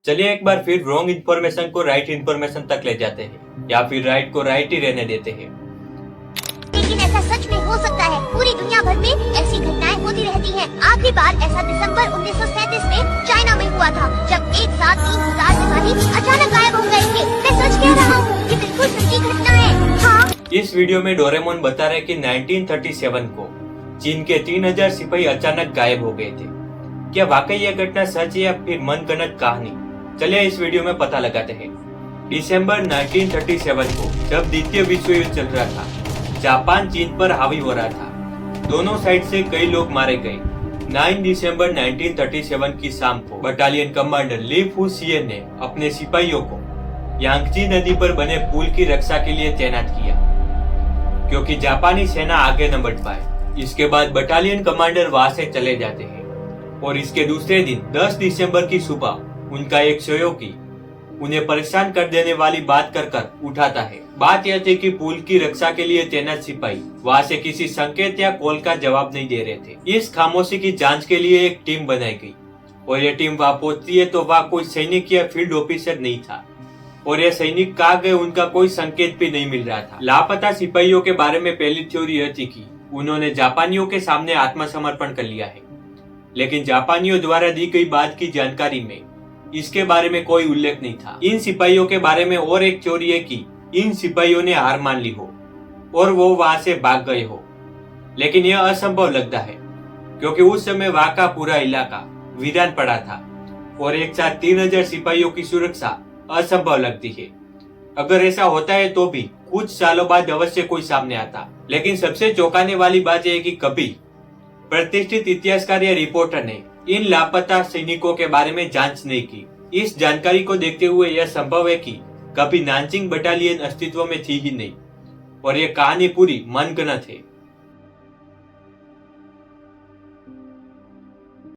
चलिए एक बार फिर रॉन्ग इन्फॉर्मेशन को राइट इन्फॉर्मेशन तक ले जाते हैं या फिर राइट को राइट ही रहने देते हैं। लेकिन ऐसा सच में हो सकता है। पूरी दुनिया भर में ऐसी घटनाएं होती रहती हैं। आखिरी बार ऐसा दिसंबर 1937 में चाइना में हुआ था, जब एक साथ 3000 सिपाही अचानक गायब हो गए थे। मैं सच कह रहा हूँ, ये बिल्कुल सच्ची घटना है। हाँ, इस वीडियो में डोरेमोन बता रहे कि 1937 को चीन के 3000 सिपाही अचानक गायब हो गए थे। क्या वाकई यह घटना सच है या फिर मनगढ़ंत कहानी? चलिए इस वीडियो में पता लगाते हैं। दिसंबर 1937 को जब द्वितीय विश्व युद्ध चल रहा था, जापान चीन पर हावी हो रहा था। दोनों साइड से कई लोग मारे गए। 9 दिसंबर 1937 की शाम को बटालियन कमांडर ली फुसियन ने अपने सिपाहियों को यांगची नदी पर बने पुल की रक्षा के लिए तैनात किया, क्योंकि जापानी सेना आगे न बढ़ पाए। इसके बाद बटालियन कमांडर वहां से चले जाते हैं और इसके दूसरे दिन 10 दिसंबर की सुबह उनका एक सहयोगी उन्हें परेशान कर देने वाली बात कर उठाता है। बात यह थी कि पुल की रक्षा के लिए तैनात सिपाही वहां से किसी संकेत या कॉल का जवाब नहीं दे रहे थे। इस खामोशी की जांच के लिए एक टीम बनाई गई और यह टीम वहां पहुंचती है तो वहां कोई सैनिक या फील्ड ऑफिसर नहीं था और यह सैनिक कहाँ गए उनका कोई संकेत भी नहीं मिल रहा था। लापता सिपाहियों के बारे में पहली थ्योरी यह थी कि उन्होंने जापानियों के सामने आत्मसमर्पण कर लिया है, लेकिन जापानियों द्वारा दी गई बात की जानकारी में इसके बारे में कोई उल्लेख नहीं था। इन सिपाहियों के बारे में और एक थ्योरी है कि इन सिपाहियों ने हार मान ली हो और वो वहां से भाग गए हो, लेकिन यह असंभव लगता है क्योंकि उस समय वहां का पूरा इलाका वीरान पड़ा था और एक साथ 3000 सिपाहियों की सुरक्षा असंभव लगती है। अगर ऐसा होता है तो भी कुछ सालों बाद अवश्य कोई सामने आता। लेकिन सबसे चौंकाने वाली बात यह है कि कभी प्रतिष्ठित इतिहासकार या रिपोर्टर ने इन लापता सैनिकों के बारे में जांच नहीं की। इस जानकारी को देखते हुए यह संभव है कि कभी नानचिंग बटालियन अस्तित्व में थी ही नहीं और यह कहानी पूरी मनगढ़ंत है।